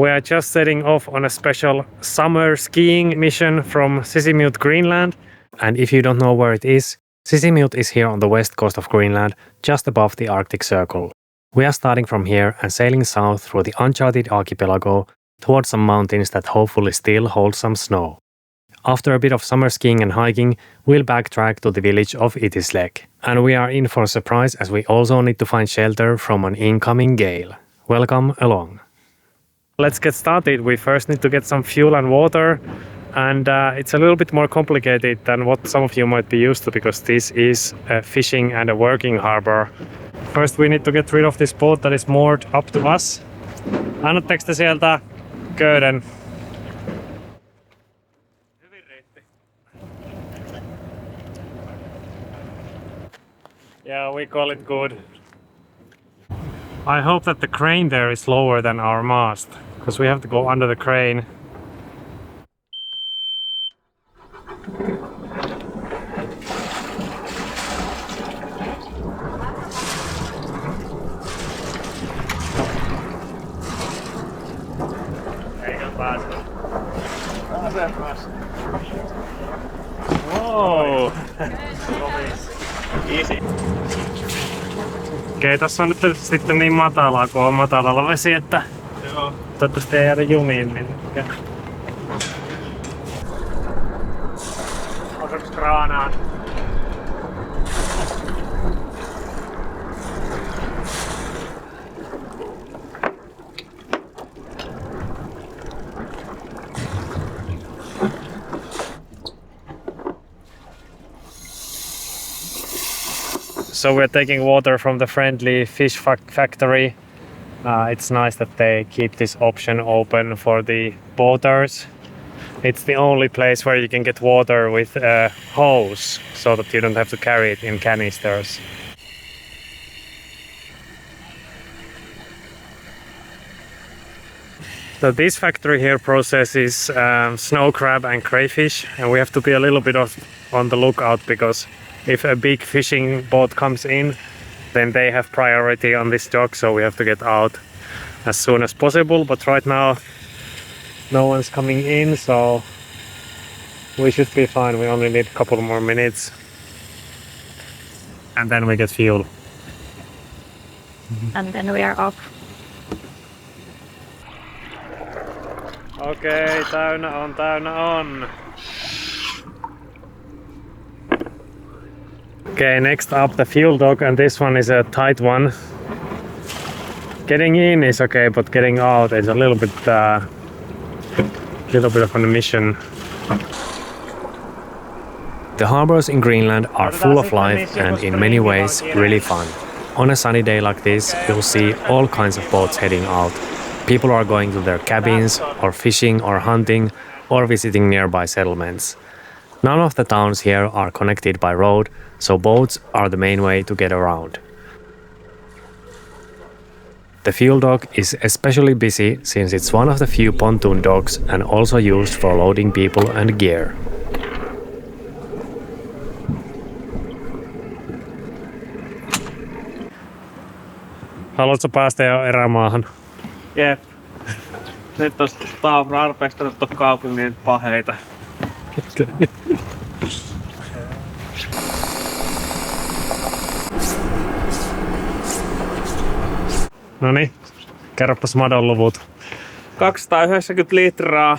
We are just setting off on a special summer skiing mission from Sisimiut, Greenland. And if you don't know where it is, Sisimiut is here on the west coast of Greenland, just above the Arctic Circle. We are starting from here and sailing south through the uncharted archipelago towards some mountains that hopefully still hold some snow. After a bit of summer skiing and hiking, we'll backtrack to the village of Itislek. And we are in for a surprise as we also need to find shelter from an incoming gale. Welcome along. Let's get started. We first need to get some fuel and water. And it's a little bit more complicated than what some of you might be used to because this is a fishing and a working harbor. First we need to get rid of this boat that is moored up to us. Annatteko te sieltä köyden? Yeah, we call it good. I hope that the crane there is lower than our mast, because we have to go under the crane. Wow! Easy. Okei, tässä on nyt sitten niin matalaa, kun on matalalla vesi, että toivottavasti ei jäädä jumiin minnekään. Osaksi kraanaan? So we're taking water from the friendly fish factory. It's nice that they keep this option open for the boaters. It's the only place where you can get water with a hose so that you don't have to carry it in canisters. So this factory here processes snow crab and crayfish, and we have to be a little bit on the lookout because if a big fishing boat comes in, then they have priority on this dock, so we have to get out as soon as possible. But right now, no one's coming in, so we should be fine. We only need a couple more minutes, and then we get fuel. And then we are off. Okay, täynnä on. Okay, next up the fuel dock, and this one is a tight one. Getting in is okay, but getting out is a little bit of an mission. The harbors in Greenland are full of life and in many ways really fun. On a sunny day like this, you'll see all kinds of boats heading out. People are going to their cabins, or fishing or hunting, or visiting nearby settlements. None of the towns here are connected by road, so boats are the main way to get around. The fuel dock is especially busy since it's one of the few pontoon docks and also used for loading people and gear. Haluatko päästä jo erämaahan? Jep. Nyt on tarpeeksi kaupungin paheita. Noniin, kerropas madon luvut. 290 litraa,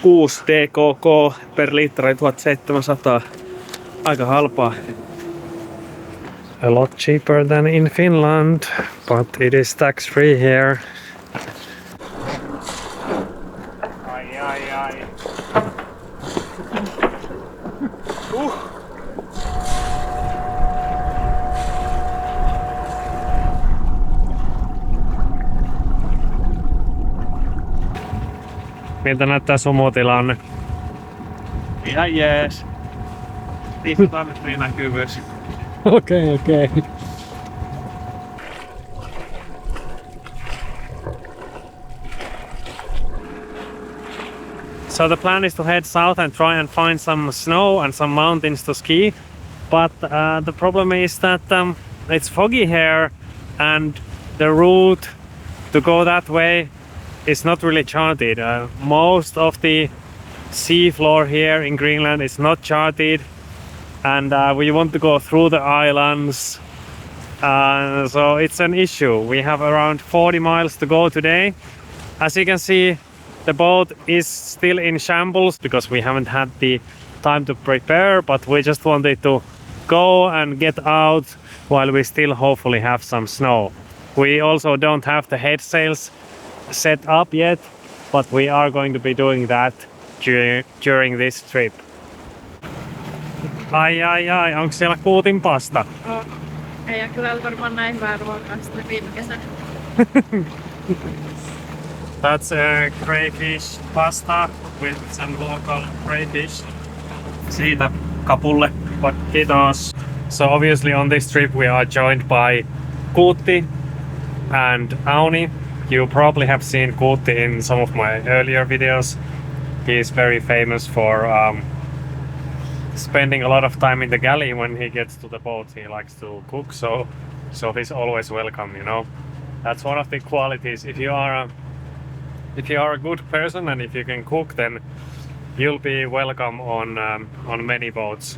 6 DKK per litra, 1700. Aika halpaa. A lot cheaper than in Finland, but it is tax-free here. Ai. Miltä näyttää sumutilanne? Ihan jees. Istutaan nyt niin näkyvyys. Okay. So the plan is to head south and try and find some snow and some mountains to ski. But the problem is that it's foggy here and the route to go that way it's not really charted. Most of the sea floor here in Greenland is not charted, and we want to go through the islands, so it's an issue. We have around 40 miles to go today. As you can see, the boat is still in shambles because we haven't had the time to prepare, but we just wanted to go and get out while we still hopefully have some snow. We also don't have the head sails set up yet, but we are going to be doing that during this trip. Ai, onko siellä kuutin pasta? Ei kyllä ole varmaan näin hyvää ruokaa sitten viime kesänä. That's a crayfish pasta with some local crayfish. Siitä kapulle. Kiitos. So obviously on this trip we are joined by Kuutti and Auni. You probably have seen Kuutti in some of my earlier videos. He is very famous for spending a lot of time in the galley when he gets to the boat. He likes to cook, so he's always welcome, you know. That's one of the qualities. If you are a good person and if you can cook, then you'll be welcome on many boats.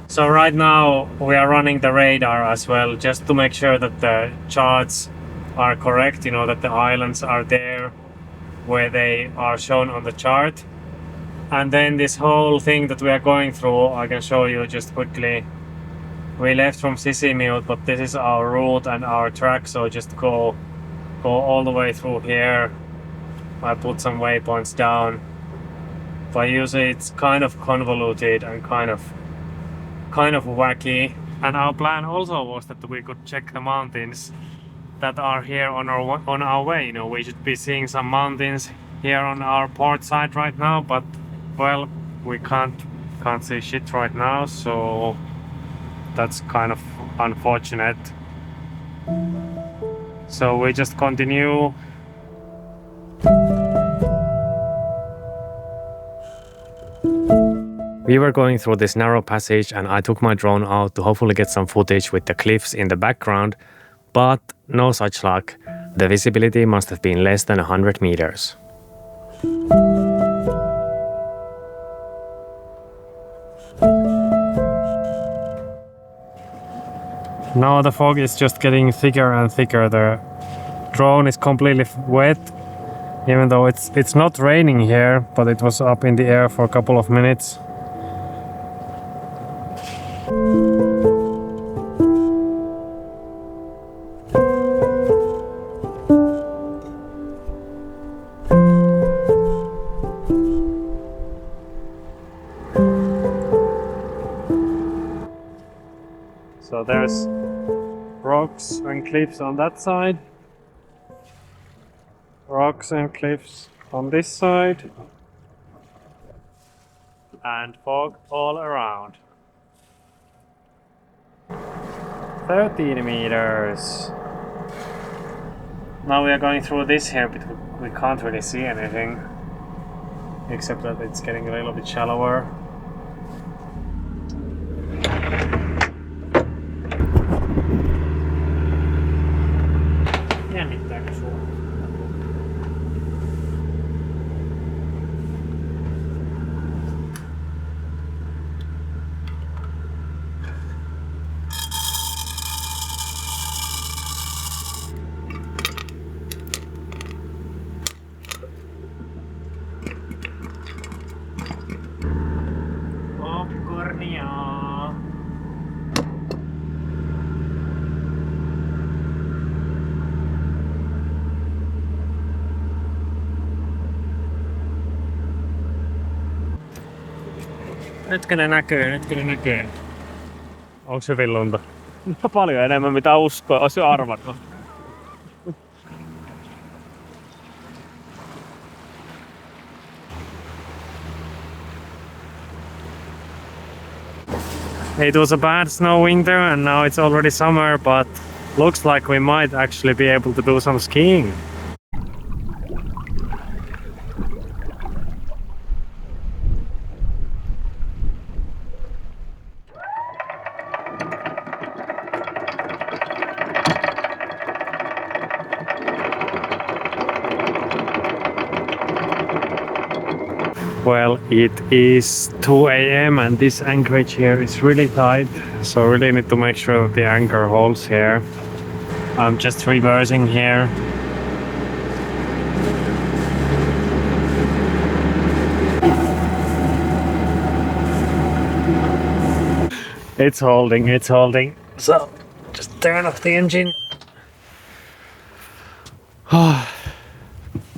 So right now we are running the radar as well, just to make sure that the charts are correct, you know, that the islands are there where they are shown on the chart. And then this whole thing that we are going through, I can show you just quickly. We left from Sisimiut, but this is our route and our track, so just go all the way through here. I put some waypoints down, but usually it's kind of convoluted and kind of wacky. And our plan also was that we could check the mountains that are here on our way. You know, we should be seeing some mountains here on our port side right now, but well, we can't see shit right now, so that's kind of unfortunate. So we just continue. We were going through this narrow passage and I took my drone out to hopefully get some footage with the cliffs in the background, but no such luck. The visibility must have been less than 100 meters. Now the fog is just getting thicker and thicker. The drone is completely wet, even though it's not raining here, but it was up in the air for a couple of minutes. So there's rocks and cliffs on that side, rocks and cliffs on this side, and fog all around. 13 meters. Now we are going through this here, but we can't really see anything, except that it's getting a little bit shallower. Jännittääkö sua? Popcornia. Nytkö ne näkyy? Onks hyvin lunta? No paljon enemmän mitä uskoa, olisi jo arvannut. It was a bad snow winter and now it's already summer, but looks like we might actually be able to do some skiing. Well, it is 2 a.m. and this anchorage here is really tight, so really need to make sure that the anchor holds here. I'm just reversing here. It's holding, it's holding. So, just turn off the engine.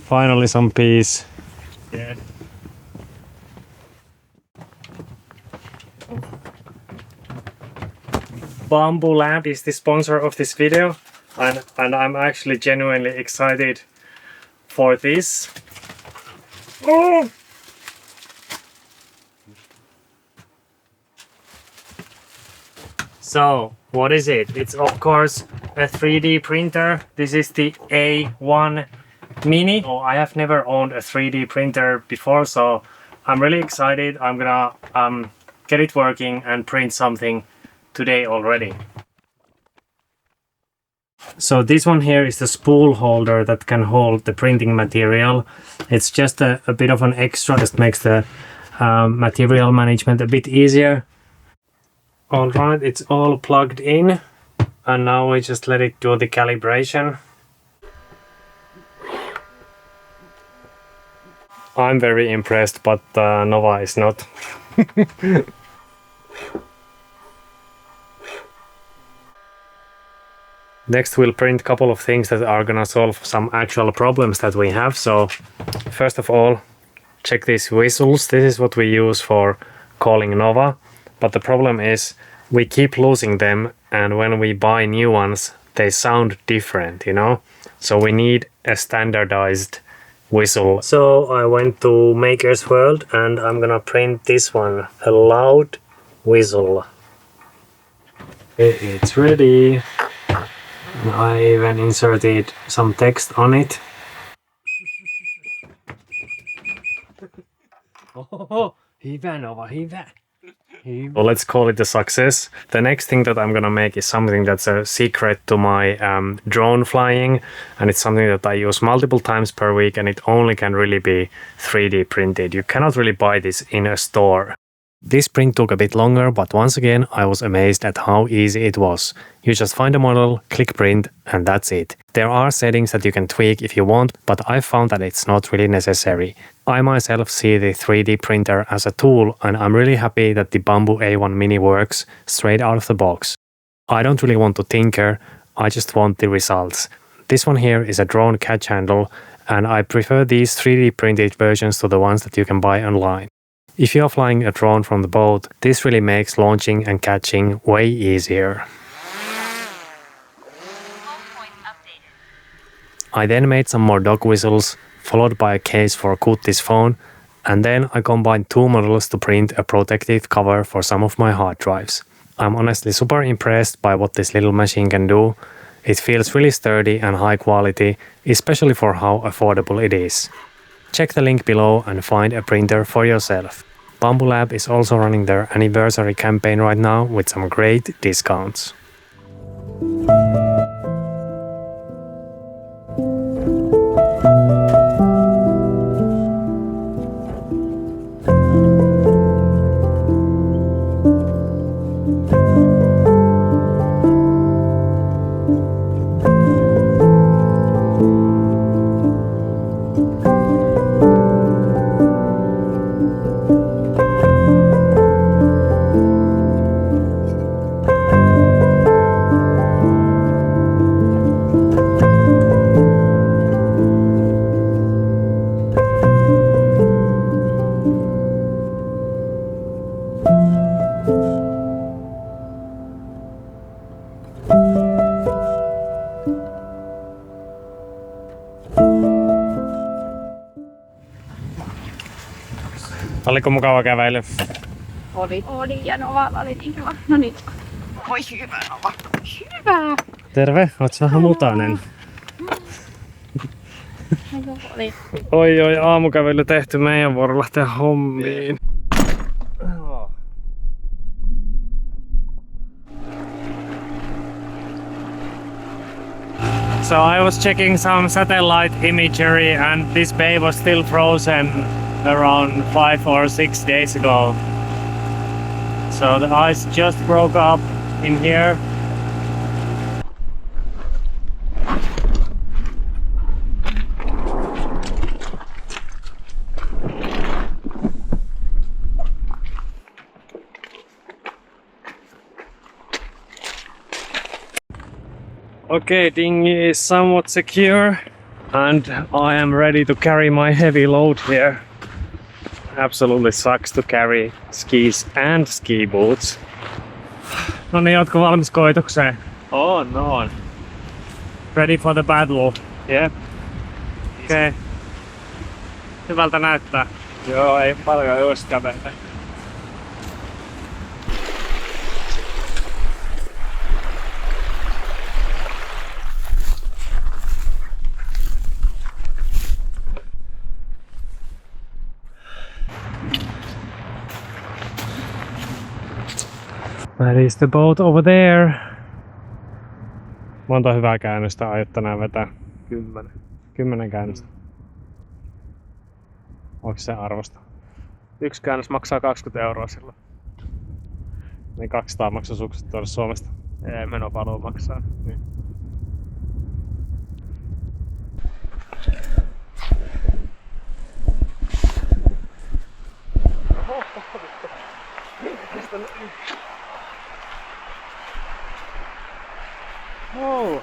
Finally some peace. Yeah. Bamboo Lamp is the sponsor of this video, and I'm actually genuinely excited for this. Oh! So, what is it? It's of course a 3D printer. This is the A1 Mini. Oh, I have never owned a 3D printer before, so I'm really excited. I'm gonna get it working and print something today already. So this one here is the spool holder that can hold the printing material. It's just a bit of an extra, just makes the material management a bit easier. Alright, it's all plugged in, and now we just let it do the calibration. I'm very impressed, but Nova is not. Next we'll print a couple of things that are gonna solve some actual problems that we have. So first of all, check these whistles. This is what we use for calling Nova. But the problem is we keep losing them, and when we buy new ones they sound different, you know? So we need a standardized whistle. So I went to Maker's World and I'm gonna print this one, a loud whistle. It's ready. I even inserted some text on it. Oh, hyvä Nova, hyvä. Well, let's call it a success. The next thing that I'm gonna make is something that's a secret to my drone flying, and it's something that I use multiple times per week, and it only can really be 3D printed. You cannot really buy this in a store. This print took a bit longer, but once again I was amazed at how easy it was. You just find a model, click print, and that's it. There are settings that you can tweak if you want, but I found that it's not really necessary. I myself see the 3D printer as a tool, and I'm really happy that the Bamboo A1 Mini works straight out of the box. I don't really want to tinker, I just want the results. This one here is a drone catch handle, and I prefer these 3D printed versions to the ones that you can buy online. If you are flying a drone from the boat, this really makes launching and catching way easier. I then made some more dog whistles, followed by a case for Kutti's phone, and then I combined two models to print a protective cover for some of my hard drives. I'm honestly super impressed by what this little machine can do. It feels really sturdy and high quality, especially for how affordable it is. Check the link below and find a printer for yourself. Bamboo Lab is also running their anniversary campaign right now with some great discounts. Oliko mukava kävely? Oli ja Nova oli niin kiva. No niin. Voi hyvä Nova. Hyvä! Terve, ootko vähän mutainen? Oi, aamukävely tehty, meidän vuoro lähteä hommiin. So I was checking some satellite imagery and this bay was still frozen around 5 or 6 days ago. So the ice just broke up in here. Okay, dinghy is somewhat secure and I am ready to carry my heavy load here. Absolutely sucks to carry skis and ski boots. No niin, ootko valmis koitukseen? On. Ready for the battle? Jep. Okei. Hyvältä näyttää. Joo, ei paljon just kävellä. That is the boat over there. Monta hyvää käännöstä aiot tänään vetää? 10. 10 käännöstä. Onko se arvosta? Yksi käännös maksaa 20 € silloin. Niin 200 maksaa sukset tuoda Suomesta. Ei, menopaluu maksaa. Niin. Oh.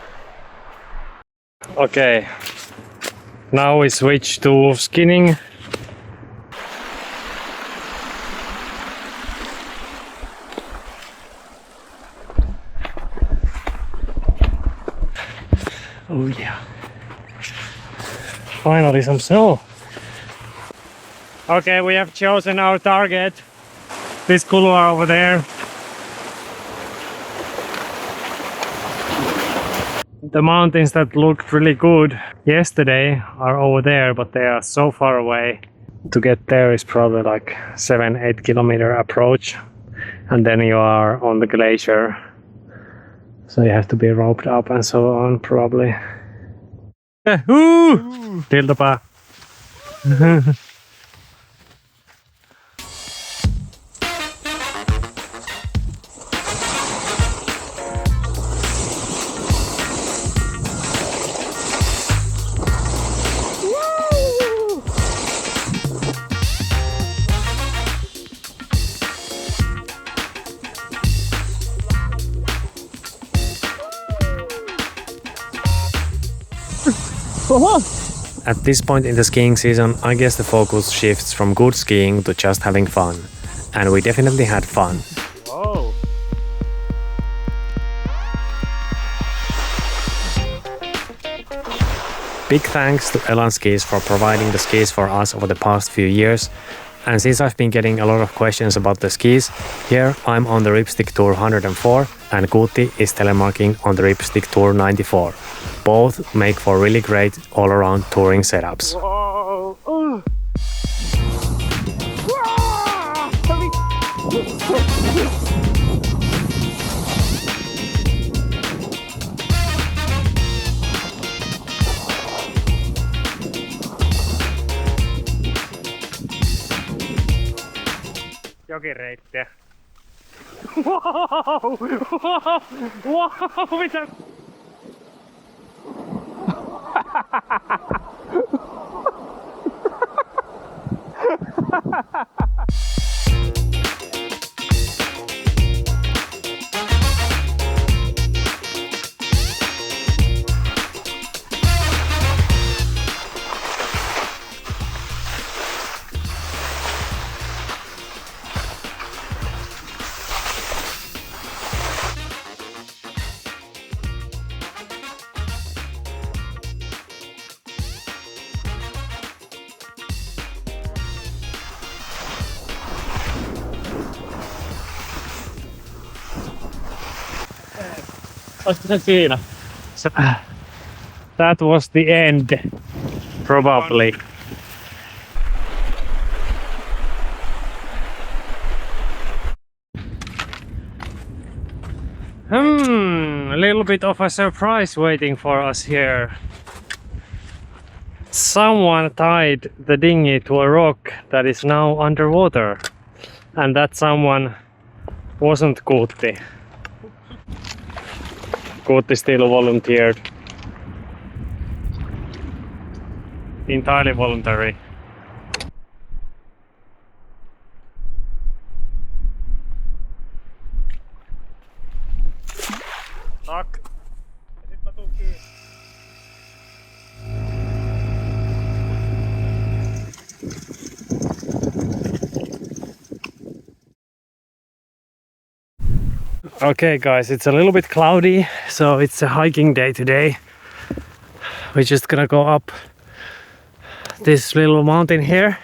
Okay, now we switch to skinning. Oh yeah. Finally some snow. Okay, we have chosen our target. This couloir over there. The mountains that looked really good yesterday are over there, but they are so far away. To get there is probably like 7-8 kilometer approach, and then you are on the glacier. So you have to be roped up and so on, probably. Tiltapää. At this point in the skiing season, I guess the focus shifts from good skiing to just having fun. And we definitely had fun. Whoa. Big thanks to Elan Skis for providing the skis for us over the past few years. And since I've been getting a lot of questions about the skis, here I'm on the Ripstick Tour 104 and Kuti is telemarking on the Ripstick Tour 94. Both make for really great all-around touring setups. Whoa. Jokireittiä. Wow! Wow! Mitä? Olisiko se siinä? That was the end. Probably. A little bit of a surprise waiting for us here. Someone tied the dinghy to a rock that is now underwater. And that someone wasn't Kuutti. Kuutti still volunteered. Entirely voluntary. Tack. Ja sit mä tuun kiinni. Okay guys, it's a little bit cloudy, so it's a hiking day today. We're just gonna go up this little mountain here.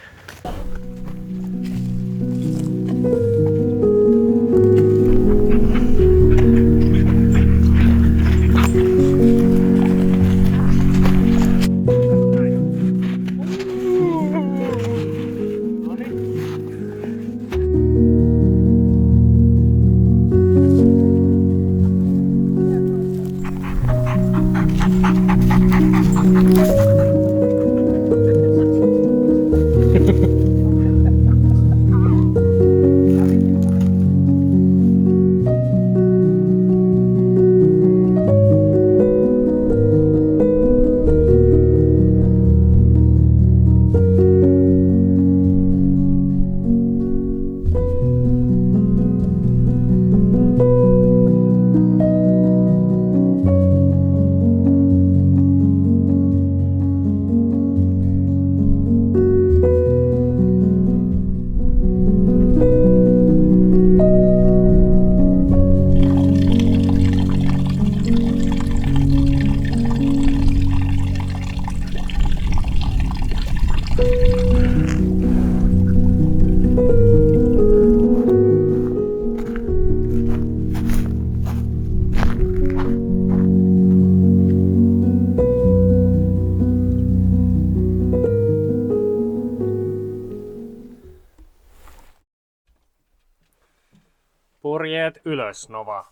Purjeet ylös, Nova.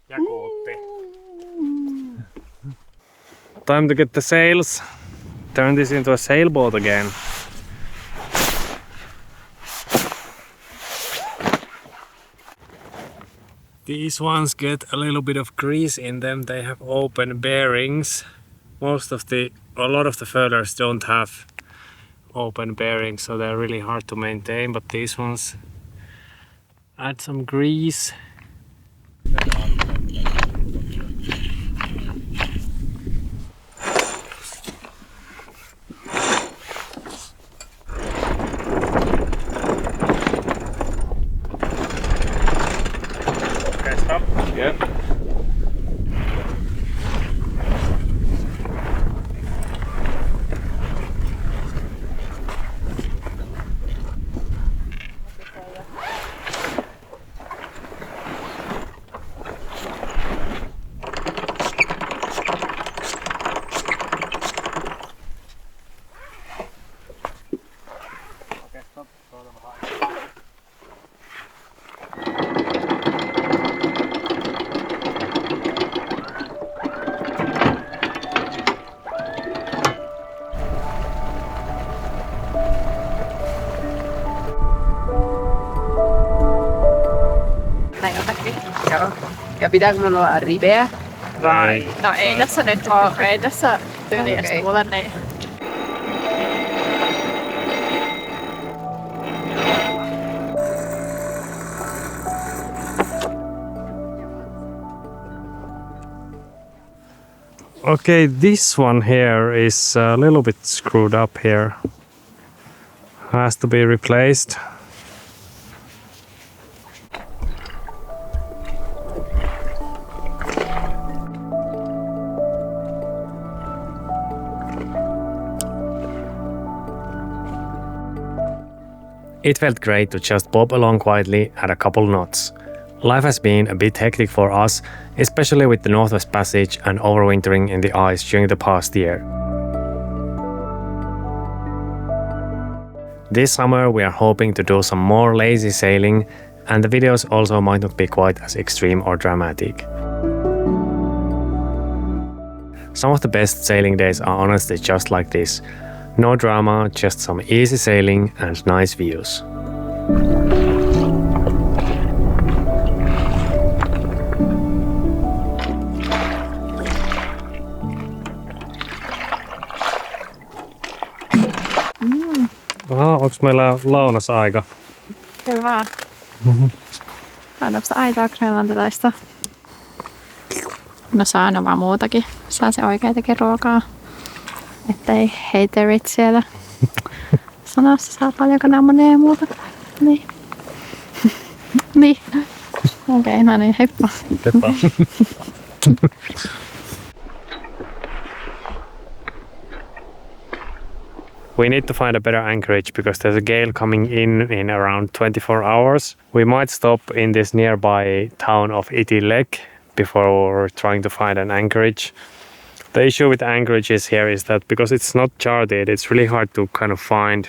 Ja Kuutti. Time to get the sails. Turn this into a sailboat again. These ones get a little bit of grease in them. They have open bearings. A lot of the furlers don't have open bearings, so they're really hard to maintain, but these ones add some grease. Okay, stop. Yeah. Näin jotakin. Joo. Ja pitääkö mun olla riveä? Vai? No ei tässä nyt ole. Ei tässä tyyliästi kuule niin. Okay, this one here is a little bit screwed up here. Has to be replaced. It felt great to just bob along quietly at a couple knots. Life has been a bit hectic for us, especially with the Northwest Passage and overwintering in the ice during the past year. This summer we are hoping to do some more lazy sailing, and the videos also might not be quite as extreme or dramatic. Some of the best sailing days are honestly just like this. No drama, just some easy sailing and nice views. Onks meillä lounasaika? Hyvä. Saadaanko aitaa grönlantilaista? No saa aina vaan muutakin. Saa se oikeitakin ruokaa. Ettei haterit siellä sanassa saa paljon kananmunia ja muuta. Niin. Niin. Okei, no niin, heippa. Heippa. We need to find a better anchorage because there's a gale coming in around 24 hours. We might stop in this nearby town of Itilek before trying to find an anchorage. The issue with anchorages here is that because it's not charted, it's really hard to kind of find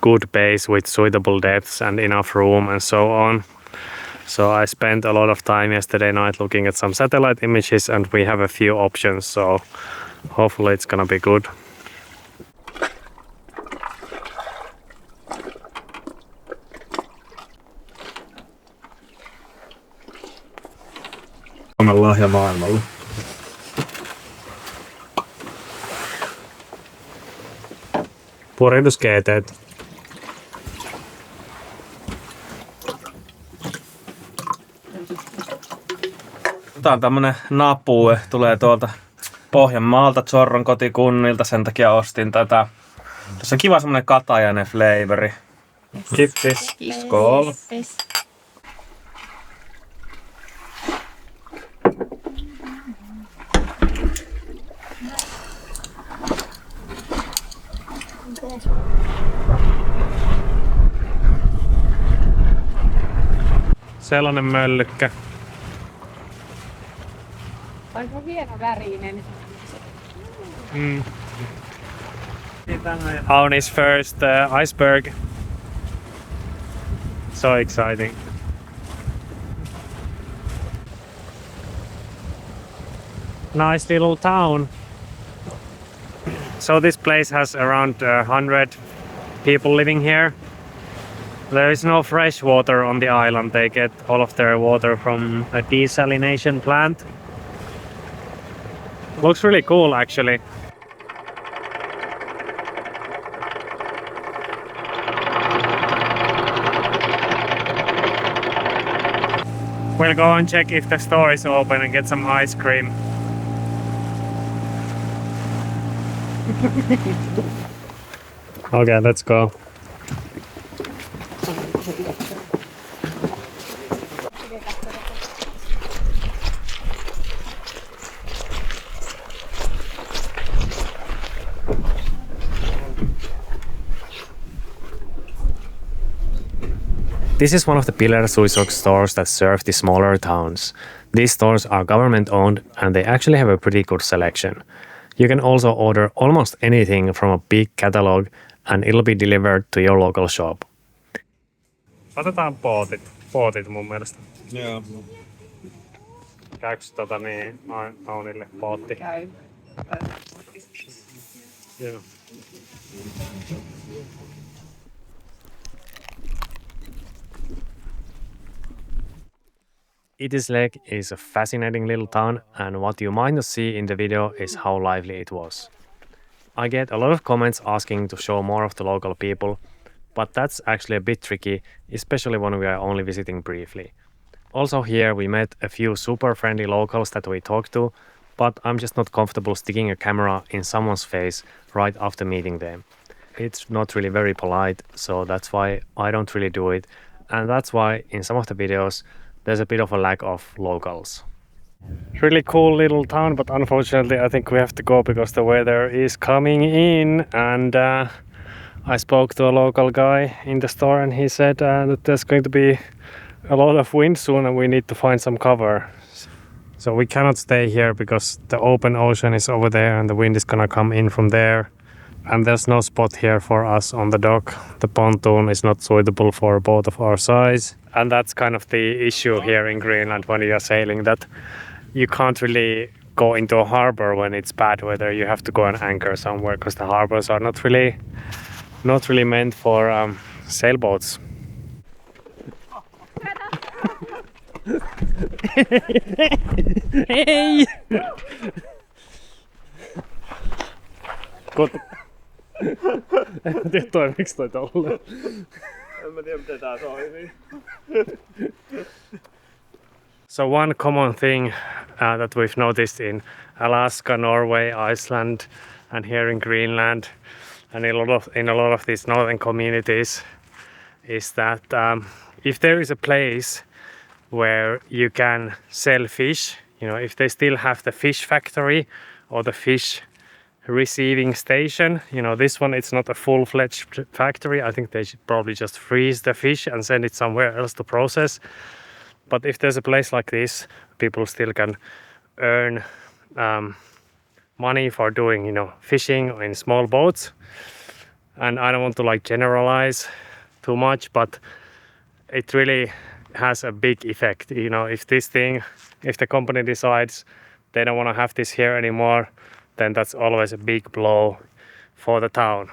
good base with suitable depths and enough room and so on. So I spent a lot of time yesterday night looking at some satellite images and we have a few options, so hopefully it's gonna be good. Suomen lahja maailmalle. Purituskeeteet. Tää on tämmönen napue, tulee tuolta Pohjanmaalta Zorron kotikunnilta, sen takia ostin tätä. Tässä on kiva semmonen katajainen flavori. Kiitos. Skål. Sellainen möllykkä. Aika hieno värinen. Auni's first iceberg. So exciting. Nice little town. So this place has around 100 people living here. There is no fresh water on the island. They get all of their water from a desalination plant. Looks really cool actually. We'll go and check if the store is open and get some ice cream. Okay, let's go. This is one of the pillar Suisok stores that serve the smaller towns. These stores are government owned and they actually have a pretty good selection. You can also order almost anything from a big catalog and it'll be delivered to your local shop. Otetaan pootit mun mielestä. Joo. Käykö Aunille pootti? Käy. Joo. Itislek is a fascinating little town and what you might not see in the video is how lively it was. I get a lot of comments asking to show more of the local people, but that's actually a bit tricky, especially when we are only visiting briefly. Also here we met a few super friendly locals that we talked to, but I'm just not comfortable sticking a camera in someone's face right after meeting them. It's not really very polite, so that's why I don't really do it, and that's why in some of the videos there's a bit of a lack of locals. Really cool little town, but unfortunately I think we have to go because the weather is coming in, and I spoke to a local guy in the store and he said that there's going to be a lot of wind soon and we need to find some cover. So we cannot stay here because the open ocean is over there and the wind is gonna come in from there. And there's no spot here for us on the dock. The pontoon is not suitable for a boat of our size. And that's kind of the issue here in Greenland when you're sailing, that you can't really go into a harbor when it's bad weather. You have to go and anchor somewhere because the harbors are not really meant for sailboats. Hei! En mä tiedä toimiks toi tolleen. En mä tiedä miten tää toimii. So one common thing that we've noticed in Alaska, Norway, Iceland, and here in Greenland, and in a lot of these northern communities, is that if there is a place where you can sell fish, you know, if they still have the fish factory or the fish receiving station, you know, this one, it's not a full-fledged factory. I think they should probably just freeze the fish and send it somewhere else to process. But if there's a place like this, people still can earn money for doing, you know, fishing in small boats. And I don't want to like generalize too much, but it really has a big effect. You know, if the company decides they don't want to have this here anymore, then that's always a big blow for the town.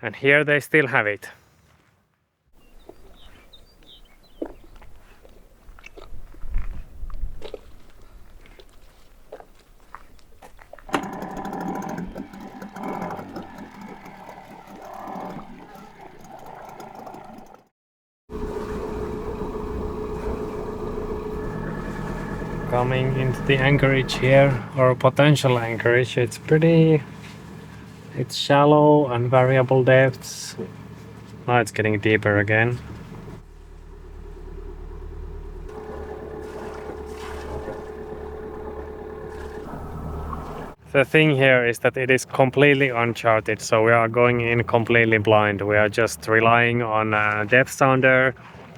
And here they still have it. Coming into the anchorage here, or potential anchorage, it's shallow and variable depths. Now it's getting deeper again. The thing here is that it is completely uncharted, so we are going in completely blind. We are just relying on a depth sounder,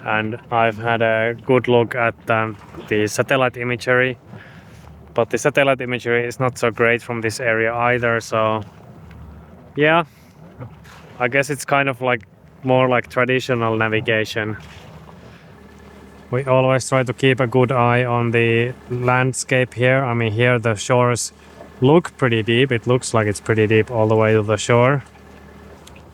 and I've had a good look at the satellite imagery, but the satellite imagery is not so great from this area either, so yeah, I guess it's kind of like more like traditional navigation. We always try to keep a good eye on the landscape here. I mean, here the shores look pretty deep. It looks like it's pretty deep all the way to the shore.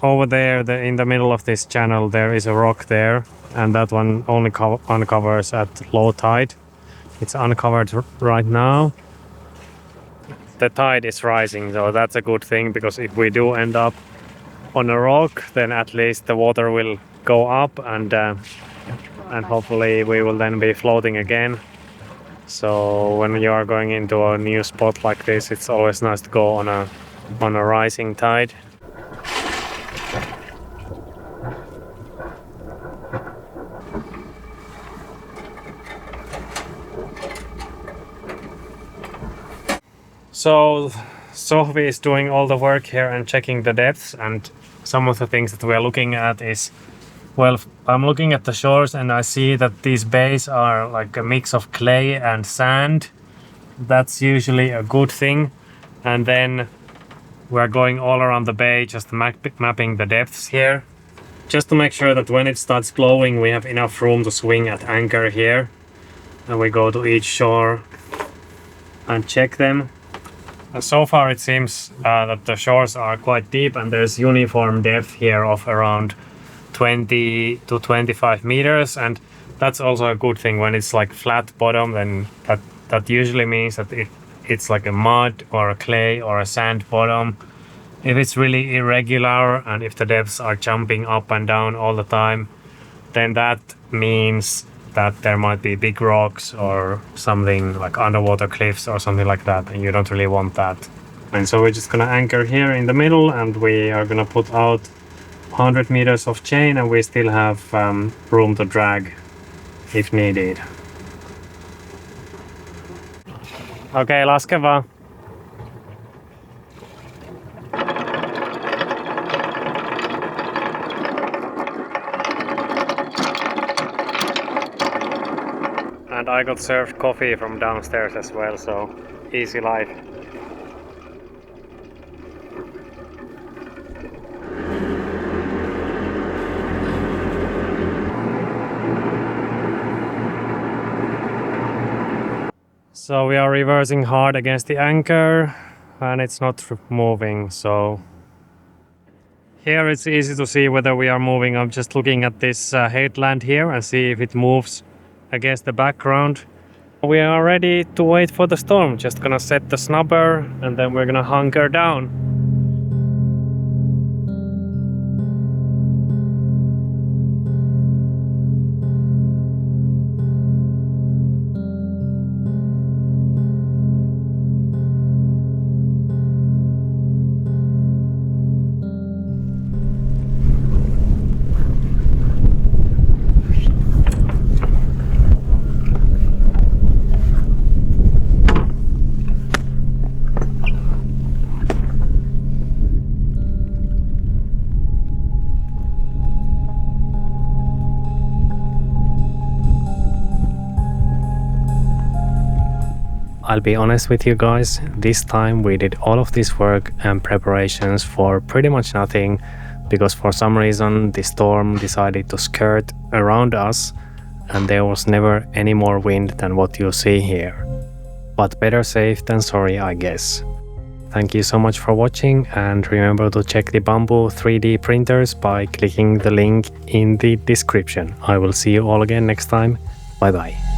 Over there, in the middle of this channel, there is a rock there, and that one only uncovers at low tide. It's uncovered right now. The tide is rising, so that's a good thing, because if we do end up on a rock, then at least the water will go up, and hopefully we will then be floating again. So when you are going into a new spot like this, it's always nice to go on a rising tide. So Sohvi is doing all the work here and checking the depths, and some of the things that we are looking at is, well, I'm looking at the shores and I see that these bays are like a mix of clay and sand. That's usually a good thing. And then we're going all around the bay, just mapping the depths here, just to make sure that when it starts flowing, we have enough room to swing at anchor here. And we go to each shore and check them. So far it seems that the shores are quite deep, and there's uniform depth here of around 20 to 25 meters, and that's also a good thing. When it's like flat bottom, then that usually means that it's like a mud or a clay or a sand bottom. If it's really irregular and if the depths are jumping up and down all the time, then that means that there might be big rocks or something like underwater cliffs or something like that, and you don't really want that. And so we're just gonna anchor here in the middle, and we are gonna put out 100 meters of chain, and we still have room to drag if needed. Okay, laske vaan. And I got served coffee from downstairs as well, so easy life. So we are reversing hard against the anchor and it's not moving. So here it's easy to see whether we are moving. I'm just looking at this headland here and see if it moves against the background. We are ready to wait for the storm. Just gonna set the snubber and then we're gonna hunker down. I'll be honest with you guys, this time we did all of this work and preparations for pretty much nothing because for some reason the storm decided to skirt around us and there was never any more wind than what you see here. But better safe than sorry, I guess. Thank you so much for watching and remember to check the Bamboo 3D printers by clicking the link in the description. I will see you all again next time. Bye bye.